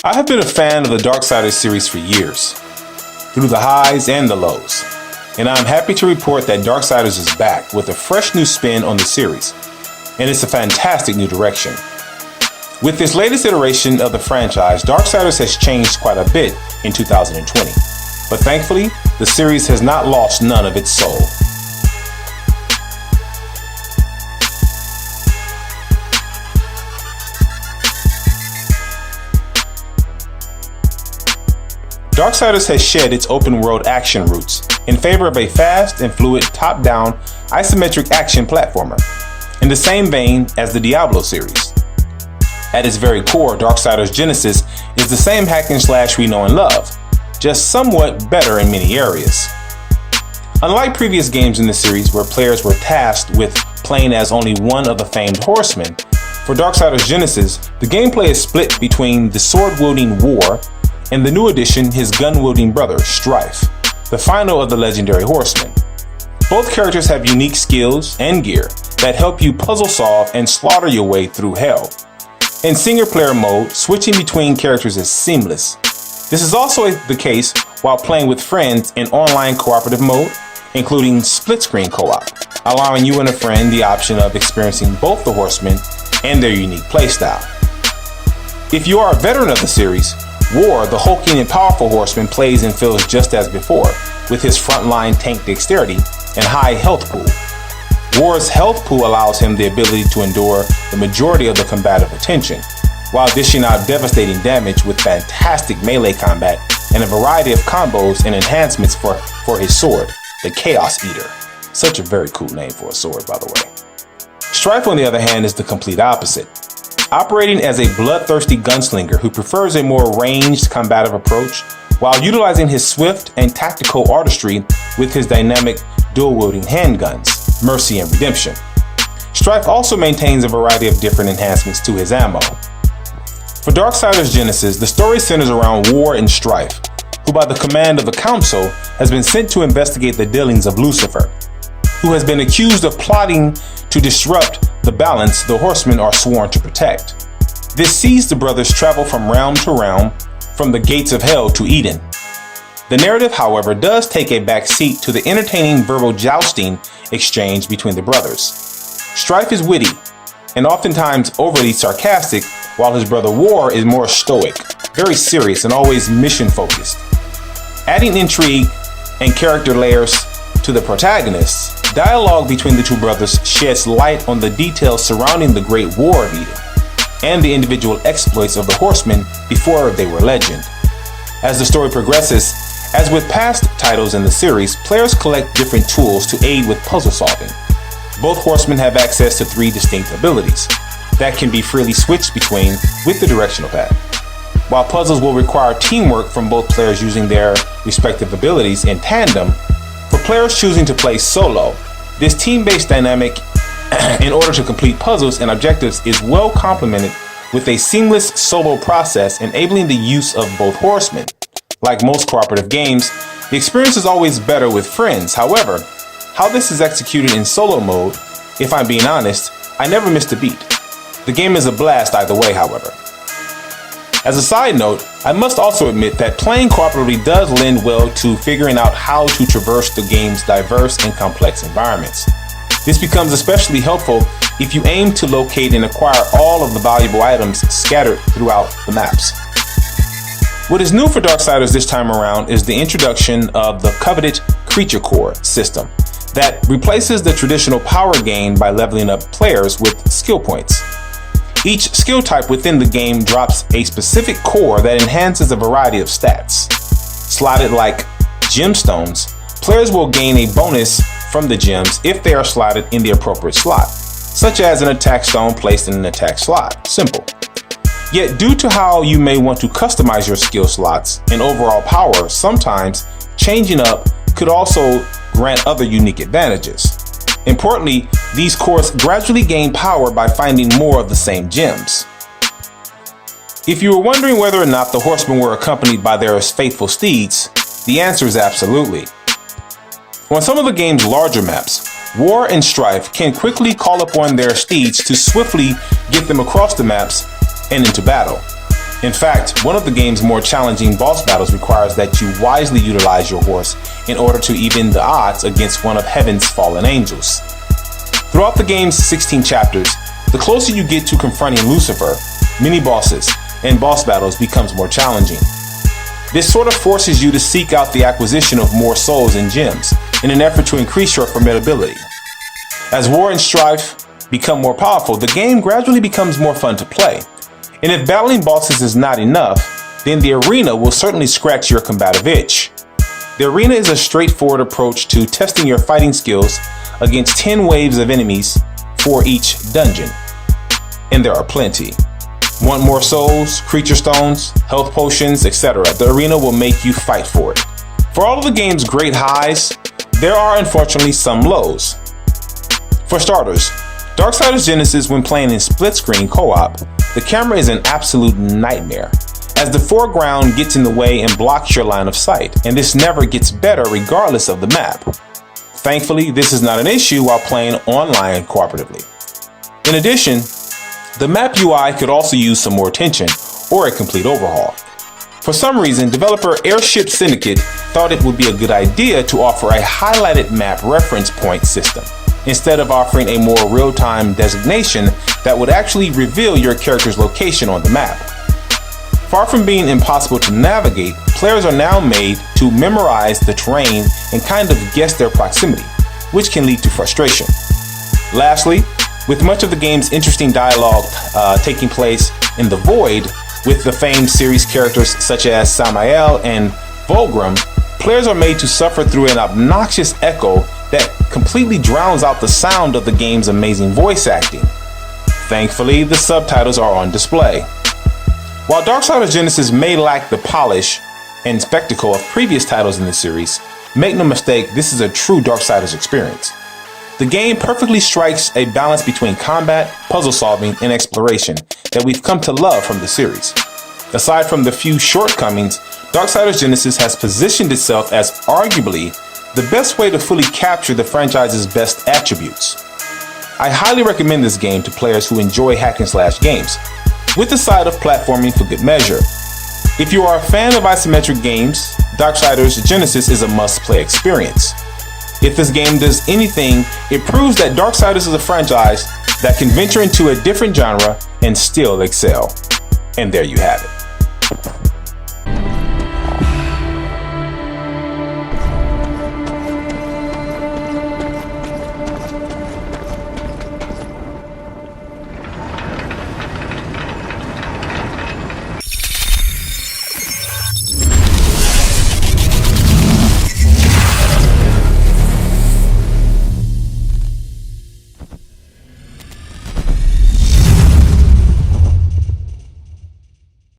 I have been a fan of the Darksiders series for years, through the highs and the lows, and I'm happy to report that Darksiders is back with a fresh new spin on the series, and it's a fantastic new direction. With this latest iteration of the franchise, Darksiders has changed quite a bit in 2020, but thankfully, the series has not lost none of its soul. Darksiders has shed its open-world action roots in favor of a fast and fluid top-down isometric action platformer, in the same vein as the Diablo series. At its very core, Darksiders Genesis is the same hack and slash we know and love, just somewhat better in many areas. Unlike previous games in the series where players were tasked with playing as only one of the famed horsemen, for Darksiders Genesis, the gameplay is split between the sword-wielding War and the new addition, his gun-wielding brother, Strife, the final of the legendary horsemen. Both characters have unique skills and gear that help you puzzle solve and slaughter your way through hell. In single-player mode, switching between characters is seamless. This is also the case while playing with friends in online cooperative mode, including split-screen co-op, allowing you and a friend the option of experiencing both the horsemen and their unique playstyle. If you are a veteran of the series, War, the hulking and powerful horseman, plays and feels just as before, with his frontline tank dexterity and high health pool. War's health pool allows him the ability to endure the majority of the combative attention, while dishing out devastating damage with fantastic melee combat and a variety of combos and enhancements for his sword, the Chaos Eater. Such a very cool name for a sword, by the way. Strife, on the other hand, is the complete opposite. Operating as a bloodthirsty gunslinger who prefers a more ranged combative approach while utilizing his swift and tactical artistry with his dynamic dual-wielding handguns, Mercy and Redemption. Strife also maintains a variety of different enhancements to his ammo. For Darksiders Genesis, the story centers around War and Strife, who by the command of the Council has been sent to investigate the dealings of Lucifer, who has been accused of plotting to disrupt the balance the horsemen are sworn to protect. This sees the brothers travel from realm to realm, from the gates of hell to Eden. The narrative, however, does take a back seat to the entertaining verbal jousting exchange between the brothers. Strife is witty and oftentimes overly sarcastic, while his brother War is more stoic, very serious and always mission focused. Adding intrigue and character layers to the protagonists, dialogue between the two brothers sheds light on the details surrounding the Great War of Eden and the individual exploits of the horsemen before they were legend. As the story progresses, as with past titles in the series, players collect different tools to aid with puzzle solving. Both horsemen have access to 3 distinct abilities that can be freely switched between with the directional pad. While puzzles will require teamwork from both players using their respective abilities in tandem, for players choosing to play solo, this team-based dynamic in order to complete puzzles and objectives is well complemented with a seamless solo process enabling the use of both horsemen. Like most cooperative games, the experience is always better with friends. However, how this is executed in solo mode, if I'm being honest, I never missed a beat. The game is a blast either way, however. As a side note, I must also admit that playing cooperatively does lend well to figuring out how to traverse the game's diverse and complex environments. This becomes especially helpful if you aim to locate and acquire all of the valuable items scattered throughout the maps. What is new for Darksiders this time around is the introduction of the coveted Creature Core system that replaces the traditional power gain by leveling up players with skill points. Each skill type within the game drops a specific core that enhances a variety of stats. Slotted like gemstones, players will gain a bonus from the gems if they are slotted in the appropriate slot, such as an attack stone placed in an attack slot. Simple. Yet due to how you may want to customize your skill slots and overall power, sometimes changing up could also grant other unique advantages. Importantly, these cores gradually gain power by finding more of the same gems. If you were wondering whether or not the horsemen were accompanied by their faithful steeds, the answer is absolutely. On some of the game's larger maps, War and Strife can quickly call upon their steeds to swiftly get them across the maps and into battle. In fact, one of the game's more challenging boss battles requires that you wisely utilize your horse in order to even the odds against one of heaven's fallen angels. Throughout the game's 16 chapters, the closer you get to confronting Lucifer, mini-bosses, and boss battles becomes more challenging. This sort of forces you to seek out the acquisition of more souls and gems in an effort to increase your formidability. As War and Strife become more powerful, the game gradually becomes more fun to play. And if battling bosses is not enough, then the arena will certainly scratch your combative itch. The arena is a straightforward approach to testing your fighting skills against 10 waves of enemies for each dungeon. And there are plenty. Want more souls, creature stones, health potions, etc. The arena will make you fight for it. For all of the game's great highs, there are unfortunately some lows. For starters, Darksiders Genesis, when playing in split-screen co-op, the camera is an absolute nightmare, as the foreground gets in the way and blocks your line of sight, and this never gets better regardless of the map. Thankfully, this is not an issue while playing online cooperatively. In addition, the map UI could also use some more attention or a complete overhaul. For some reason, developer Airship Syndicate thought it would be a good idea to offer a highlighted map reference point system, instead of offering a more real-time designation that would actually reveal your character's location on the map. Far from being impossible to navigate, players are now made to memorize the terrain and kind of guess their proximity, which can lead to frustration. Lastly, with much of the game's interesting dialogue taking place in the Void, with the famed series characters such as Samael and Volgrim, players are made to suffer through an obnoxious echo that completely drowns out the sound of the game's amazing voice acting. Thankfully, the subtitles are on display. While Darksiders Genesis may lack the polish and spectacle of previous titles in the series, make no mistake, this is a true Darksiders experience. The game perfectly strikes a balance between combat, puzzle solving, and exploration that we've come to love from the series. Aside from the few shortcomings, Darksiders Genesis has positioned itself as arguably the best way to fully capture the franchise's best attributes. I highly recommend this game to players who enjoy hack and slash games, with the side of platforming for good measure. If you are a fan of isometric games, Darksiders Genesis is a must-play experience. If this game does anything, it proves that Darksiders is a franchise that can venture into a different genre and still excel. And there you have it.